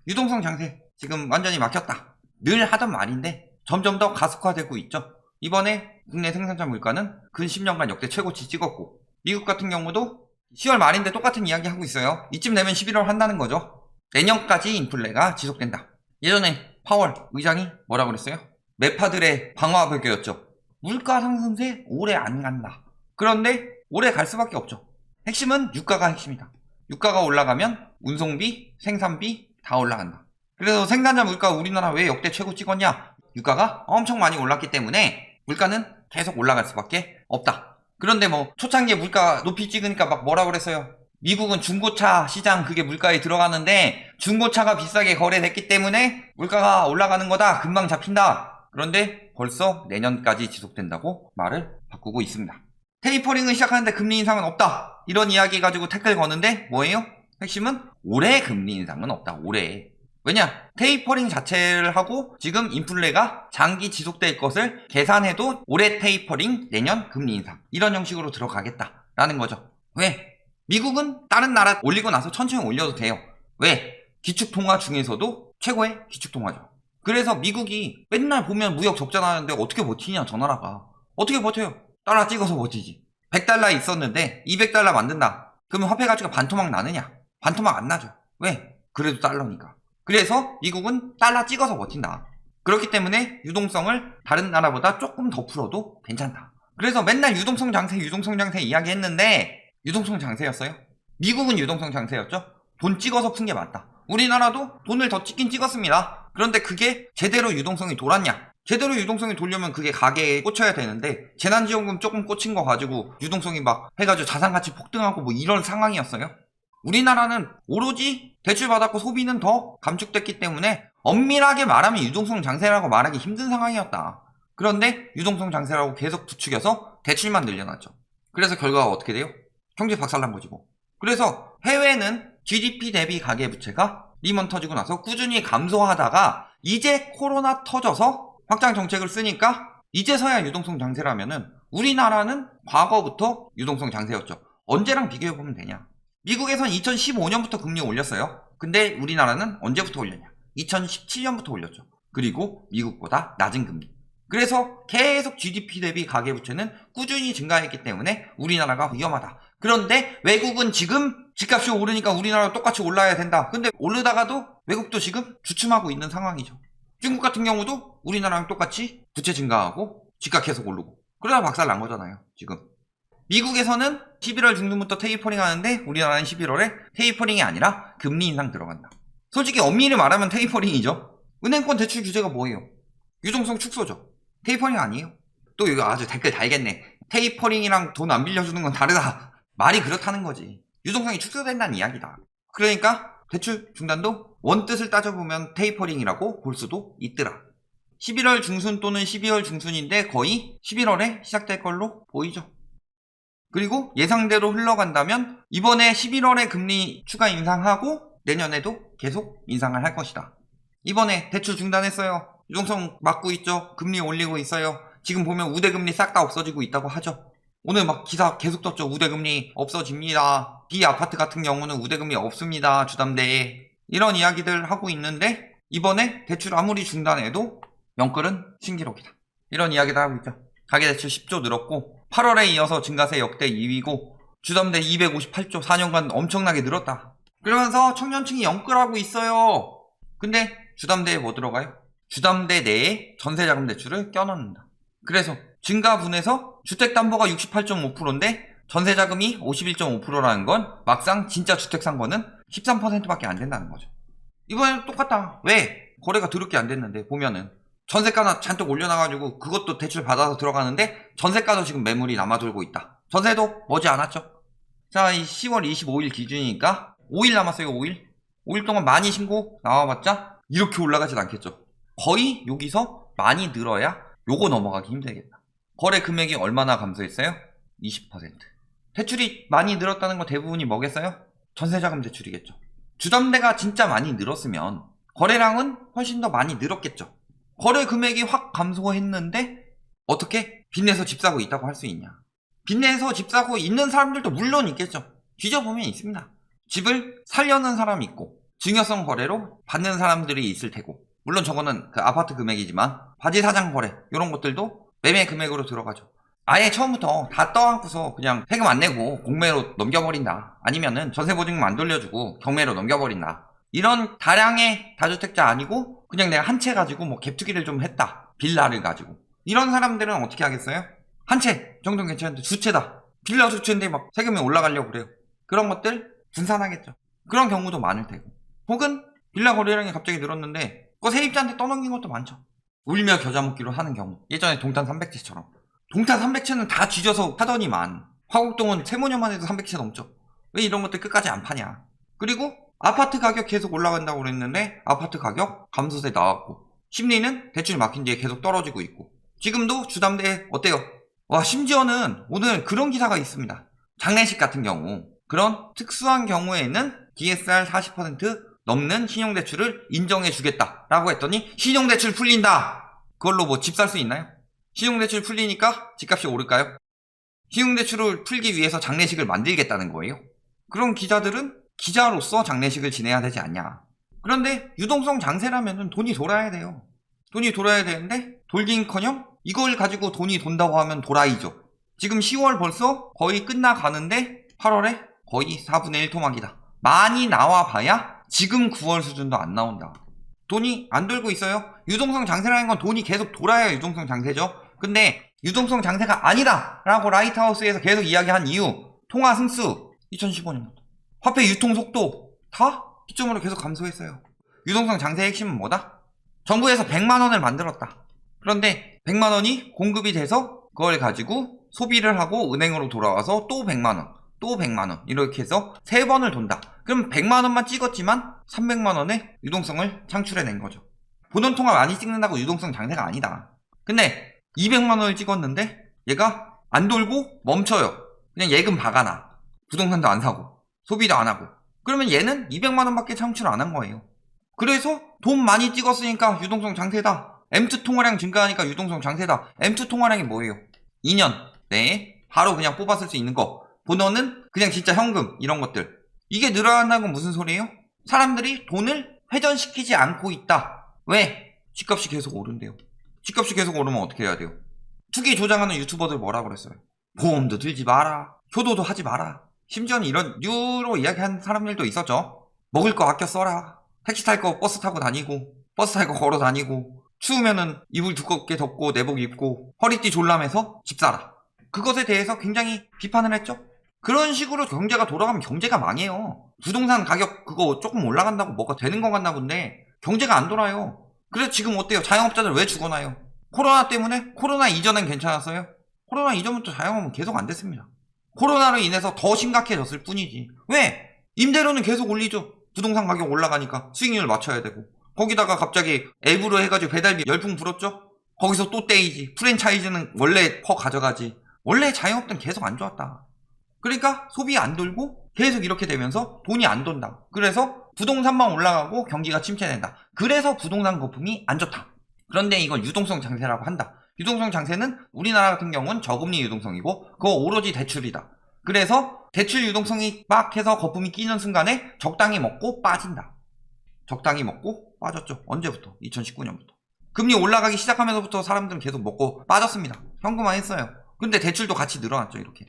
유동성 장세 지금 완전히 막혔다. 늘 하던 말인데 점점 더 가속화되고 있죠. 이번에 국내 생산자 물가는 근 10년간 역대 최고치 찍었고, 미국 같은 경우도 10월 말인데 똑같은 이야기 하고 있어요. 이쯤 되면 11월 한다는 거죠. 내년까지 인플레가 지속된다. 예전에 파월 의장이 뭐라고 그랬어요? 매파들의 방화벽이었죠. 물가 상승세 오래 안 간다. 그런데 오래 갈 수밖에 없죠. 핵심은 유가가 핵심이다. 유가가 올라가면 운송비, 생산비 다 올라간다. 그래서 생산자 물가 우리나라 왜 역대 최고 찍었냐? 유가가 엄청 많이 올랐기 때문에 물가는 계속 올라갈 수밖에 없다. 그런데 뭐 초창기에 물가 높이 찍으니까 막 뭐라 그랬어요? 미국은 중고차 시장 그게 물가에 들어가는데 중고차가 비싸게 거래됐기 때문에 물가가 올라가는 거다. 금방 잡힌다. 그런데 벌써 내년까지 지속된다고 말을 바꾸고 있습니다. 테이퍼링을 시작하는데 금리 인상은 없다. 이런 이야기 가지고 태클 거는데 뭐예요? 핵심은 올해 금리 인상은 없다. 올해. 왜냐? 테이퍼링 자체를 하고 지금 인플레가 장기 지속될 것을 계산해도 올해 테이퍼링, 내년 금리 인상 이런 형식으로 들어가겠다라는 거죠. 왜? 미국은 다른 나라 올리고 나서 천천히 올려도 돼요. 왜? 기축통화 중에서도 최고의 기축통화죠. 그래서 미국이 맨날 보면 무역 적자 나는데 어떻게 버티냐 저 나라가. 어떻게 버텨요? 달러 찍어서 버티지. 100달러 있었는데 200달러 만든다. 그러면 화폐 가치가 반토막 나느냐? 반토막 안 나죠. 왜? 그래도 달러니까. 그래서 미국은 달러 찍어서 버틴다. 그렇기 때문에 유동성을 다른 나라보다 조금 더 풀어도 괜찮다. 그래서 맨날 유동성 장세 이야기했는데 유동성 장세였어요? 미국은 유동성 장세였죠? 돈 찍어서 푼 게 맞다. 우리나라도 돈을 더 찍긴 찍었습니다. 그런데 그게 제대로 유동성이 돌았냐? 제대로 유동성이 돌려면 그게 가계에 꽂혀야 되는데 재난지원금 조금 꽂힌 거 가지고 유동성이 막 해가지고 자산가치 폭등하고 뭐 이런 상황이었어요. 우리나라는 오로지 대출받았고 소비는 더 감축됐기 때문에 엄밀하게 말하면 유동성 장세라고 말하기 힘든 상황이었다. 그런데 유동성 장세라고 계속 부추겨서 대출만 늘려놨죠. 그래서 결과가 어떻게 돼요? 경제 박살난 거지 뭐. 그래서 해외는 GDP 대비 가계부채가 리먼 터지고 나서 꾸준히 감소하다가 이제 코로나 터져서 확장 정책을 쓰니까 이제서야 유동성 장세라면은 우리나라는 과거부터 유동성 장세였죠. 언제랑 비교해보면 되냐? 미국에선 2015년부터 금리 올렸어요. 근데 우리나라는 언제부터 올렸냐? 2017년부터 올렸죠. 그리고 미국보다 낮은 금리. 그래서 계속 GDP 대비 가계부채는 꾸준히 증가했기 때문에 우리나라가 위험하다. 그런데 외국은 지금 집값이 오르니까 우리나라도 똑같이 올라야 된다. 근데 오르다가도 외국도 지금 주춤하고 있는 상황이죠. 중국 같은 경우도 우리나라랑 똑같이 부채 증가하고 집값 계속 오르고 그러다 박살 난 거잖아요. 지금 미국에서는 11월 중순부터 테이퍼링 하는데 우리나라는 11월에 테이퍼링이 아니라 금리 인상 들어간다. 솔직히 엄밀히 말하면 테이퍼링이죠. 은행권 대출 규제가 뭐예요? 유동성 축소죠. 테이퍼링 아니에요? 또 이거 아주 댓글 달겠네. 테이퍼링이랑 돈 안 빌려주는 건 다르다. 말이 그렇다는 거지. 유동성이 축소된다는 이야기다. 그러니까 대출 중단도 원뜻을 따져보면 테이퍼링이라고 볼 수도 있더라. 11월 중순 또는 12월 중순인데 거의 11월에 시작될 걸로 보이죠. 그리고 예상대로 흘러간다면 이번에 11월에 금리 추가 인상하고 내년에도 계속 인상을 할 것이다. 이번에 대출 중단했어요. 유동성 막고 있죠. 금리 올리고 있어요. 지금 보면 우대금리 싹 다 없어지고 있다고 하죠. 오늘 막 기사 계속 떴죠. 우대금리 없어집니다. B아파트 같은 경우는 우대금리 없습니다. 주담대에. 이런 이야기들 하고 있는데 이번에 대출 아무리 중단해도 영끌은 신기록이다. 이런 이야기도 하고 있죠. 가계대출 10조 늘었고 8월에 이어서 증가세 역대 2위고 주담대 258조 4년간 엄청나게 늘었다. 그러면서 청년층이 영끌하고 있어요. 근데 주담대에 뭐 들어가요? 주담대 내에 전세자금 대출을 껴넣는다. 그래서 증가분에서 주택담보가 68.5%인데 전세자금이 51.5%라는 건 막상 진짜 주택 산 거는 13%밖에 안 된다는 거죠. 이번에는 똑같다. 왜? 거래가 더럽게 안 됐는데 보면은 전세가나 잔뜩 올려놔가지고 그것도 대출 받아서 들어가는데 전세가도 지금 매물이 남아돌고 있다. 전세도 머지않았죠. 자, 이 10월 25일 기준이니까 5일 남았어요. 5일 동안 많이 신고 나와봤자 이렇게 올라가진 않겠죠. 거의 여기서 많이 늘어야 요거 넘어가기 힘들겠다. 거래 금액이 얼마나 감소했어요? 20%. 대출이 많이 늘었다는 거 대부분이 뭐겠어요? 전세자금 대출이겠죠. 주담대가 진짜 많이 늘었으면 거래량은 훨씬 더 많이 늘었겠죠. 거래 금액이 확 감소했는데 어떻게 빚내서 집 사고 있다고 할 수 있냐? 빚내서 집 사고 있는 사람들도 물론 있겠죠. 뒤져보면 있습니다. 집을 살려는 사람이 있고 증여성 거래로 받는 사람들이 있을 테고, 물론 저거는 그 아파트 금액이지만 바지 사장 거래 이런 것들도 매매 금액으로 들어가죠. 아예 처음부터 다 떠안고서 그냥 세금 안 내고 공매로 넘겨버린다, 아니면은 전세보증금 안 돌려주고 경매로 넘겨버린다, 이런 다량의 다주택자 아니고 그냥 내가 한 채 가지고 뭐 갭투기를 좀 했다, 빌라를 가지고, 이런 사람들은 어떻게 하겠어요? 한 채 정도는 괜찮은데 두 채다, 빌라 두 채인데 막 세금이 올라가려고 그래요. 그런 것들 분산하겠죠. 그런 경우도 많을 테고, 혹은 빌라 거래량이 갑자기 늘었는데 그거 세입자한테 떠넘긴 것도 많죠. 울며 겨자 먹기로 하는 경우, 예전에 동탄 300채처럼 동탄 300채는 다 뒤져서 파더니만 화곡동은 세모년만 해도 300채 넘죠. 왜 이런 것들 끝까지 안 파냐. 그리고 아파트 가격 계속 올라간다고 그랬는데 아파트 가격 감소세 나왔고, 심리는 대출 막힌 뒤에 계속 떨어지고 있고, 지금도 주담대 어때요? 와, 심지어는 오늘 그런 기사가 있습니다. 장례식 같은 경우, 그런 특수한 경우에는 DSR 40% 넘는 신용대출을 인정해주겠다라고 했더니 신용대출 풀린다! 그걸로 뭐 집 살 수 있나요? 신용대출 풀리니까 집값이 오를까요? 신용대출을 풀기 위해서 장례식을 만들겠다는 거예요. 그런 기자들은 기자로서 장례식을 지내야 되지 않냐. 그런데 유동성 장세라면 돈이 돌아야 돼요. 돈이 돌아야 되는데 돌긴커녕 이걸 가지고 돈이 돈다고 하면 도라이죠. 지금 10월 벌써 거의 끝나가는데 8월에 거의 4분의 1 토막이다. 많이 나와봐야 지금 9월 수준도 안 나온다. 돈이 안 돌고 있어요. 유동성 장세라는 건 돈이 계속 돌아야 유동성 장세죠. 근데 유동성 장세가 아니다 라고 라이트하우스에서 계속 이야기한 이유, 통화 승수 2015년부터 화폐 유통 속도 다 기점으로 계속 감소했어요. 유동성 장세의 핵심은 뭐다? 정부에서 100만원을 만들었다. 그런데 100만원이 공급이 돼서 그걸 가지고 소비를 하고 은행으로 돌아와서 또 100만원, 또 100만원 이렇게 해서 3번을 돈다. 그럼 100만원만 찍었지만 300만원의 유동성을 창출해낸 거죠. 본원통화 많이 찍는다고 유동성 장세가 아니다. 근데 200만원을 찍었는데 얘가 안 돌고 멈춰요. 그냥 예금 박아놔. 부동산도 안 사고 소비도 안 하고. 그러면 얘는 200만원밖에 창출 안 한 거예요. 그래서 돈 많이 찍었으니까 유동성 장세다. M2 통화량 증가하니까 유동성 장세다. M2 통화량이 뭐예요? 2년 내에 바로 그냥 뽑아 쓸 수 있는 거. 본원은 그냥 진짜 현금 이런 것들. 이게 늘어난다는 건 무슨 소리예요? 사람들이 돈을 회전시키지 않고 있다. 왜? 집값이 계속 오른대요. 집값이 계속 오르면 어떻게 해야 돼요? 투기 조장하는 유튜버들 뭐라 그랬어요? 보험도 들지 마라. 효도도 하지 마라. 심지어는 이런 뉴로 이야기하는 사람들도 있었죠. 먹을 거 아껴 써라. 택시 탈 거 버스 타고 다니고, 버스 탈 거 걸어 다니고, 추우면은 이불 두껍게 덮고 내복 입고 허리띠 졸라매서 집 사라. 그것에 대해서 굉장히 비판을 했죠. 그런 식으로 경제가 돌아가면 경제가 망해요. 부동산 가격 그거 조금 올라간다고 뭐가 되는 것 같나 본데 경제가 안 돌아요. 그래서 지금 어때요? 자영업자들 왜 죽어나요? 코로나 때문에? 코로나 이전엔 괜찮았어요? 코로나 이전부터 자영업은 계속 안 됐습니다. 코로나로 인해서 더 심각해졌을 뿐이지. 왜? 임대료는 계속 올리죠. 부동산 가격 올라가니까 수익률 맞춰야 되고. 거기다가 갑자기 앱으로 해가지고 배달비 열풍 불었죠? 거기서 또 떼이지. 프랜차이즈는 원래 퍼 가져가지. 원래 자영업들은 계속 안 좋았다. 그러니까 소비 안 돌고 계속 이렇게 되면서 돈이 안 돈다. 그래서 부동산만 올라가고 경기가 침체된다. 그래서 부동산 거품이 안 좋다. 그런데 이걸 유동성 장세라고 한다. 유동성 장세는 우리나라 같은 경우는 저금리 유동성이고 그거 오로지 대출이다. 그래서 대출 유동성이 막 해서 거품이 끼는 순간에 적당히 먹고 빠진다. 적당히 먹고 빠졌죠. 언제부터? 2019년부터. 금리 올라가기 시작하면서부터 사람들은 계속 먹고 빠졌습니다. 현금화 했어요. 근데 대출도 같이 늘어났죠. 이렇게.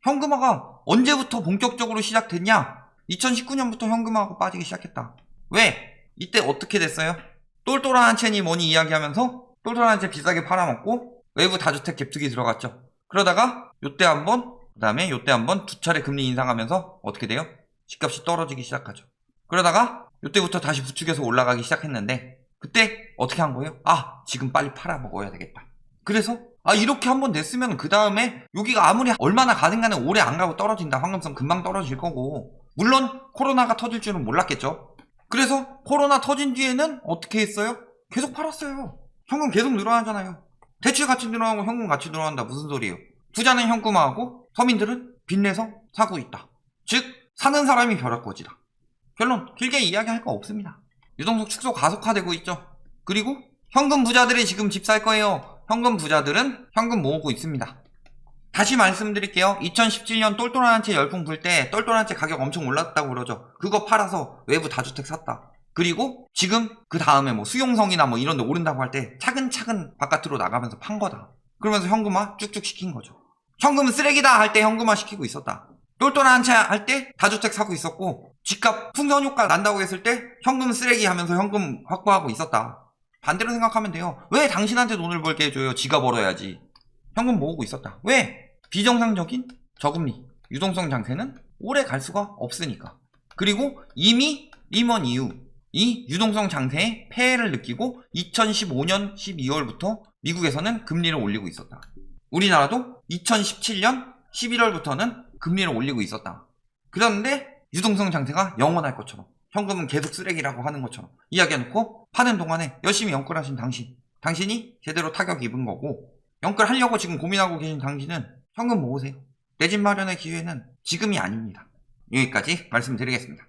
현금화가 언제부터 본격적으로 시작됐냐? 2019년부터 현금화하고 빠지기 시작했다. 왜? 이때 어떻게 됐어요? 똘똘한 채니 뭐니 이야기하면서 똘똘한 채 비싸게 팔아먹고 외부 다주택 갭투기 들어갔죠. 그러다가 요때 한번, 그 다음에 요때 한번 두 차례 금리 인상하면서 어떻게 돼요? 집값이 떨어지기 시작하죠. 그러다가 요때부터 다시 부축해서 올라가기 시작했는데 그때 어떻게 한 거예요? 아, 지금 빨리 팔아먹어야 되겠다. 그래서 이렇게 한번 됐으면 그 다음에 여기가 아무리 얼마나 가든 간에 오래 안 가고 떨어진다. 황금성 금방 떨어질 거고. 물론 코로나가 터질 줄은 몰랐겠죠. 그래서 코로나 터진 뒤에는 어떻게 했어요? 계속 팔았어요. 현금 계속 늘어나잖아요. 대출 같이 늘어나고 현금 같이 늘어난다. 무슨 소리예요? 부자는 현금화하고 서민들은 빚내서 사고 있다. 즉 사는 사람이 벼락거지다. 결론 길게 이야기할 거 없습니다. 유동성 축소 가속화되고 있죠. 그리고 현금 부자들이 지금 집 살 거예요. 현금 부자들은 현금 모으고 있습니다. 다시 말씀드릴게요. 2017년 똘똘한 한 채 열풍 불 때 똘똘한 채 가격 엄청 올랐다고 그러죠. 그거 팔아서 외부 다주택 샀다. 그리고 지금 그 다음에 뭐 수용성이나 뭐 이런 데 오른다고 할 때 차근차근 바깥으로 나가면서 판 거다. 그러면서 현금화 쭉쭉 시킨 거죠. 현금은 쓰레기다 할 때 현금화 시키고 있었다. 똘똘한 한 채 할 때 다주택 사고 있었고 집값 풍선 효과 난다고 했을 때 현금 쓰레기 하면서 현금 확보하고 있었다. 반대로 생각하면 돼요. 왜 당신한테 돈을 벌게 해줘요? 지가 벌어야지. 현금 모으고 있었다. 왜? 비정상적인 저금리, 유동성 장세는 오래 갈 수가 없으니까. 그리고 이미 리먼 이후 이 유동성 장세의 폐해를 느끼고 2015년 12월부터 미국에서는 금리를 올리고 있었다. 우리나라도 2017년 11월부터는 금리를 올리고 있었다. 그런데 유동성 장세가 영원할 것처럼 현금은 계속 쓰레기라고 하는 것처럼 이야기해놓고 파는 동안에 열심히 연끌하신 당신이 제대로 타격 입은 거고, 연끌하려고 지금 고민하고 계신 당신은 현금 모으세요. 내 집 마련의 기회는 지금이 아닙니다. 여기까지 말씀드리겠습니다.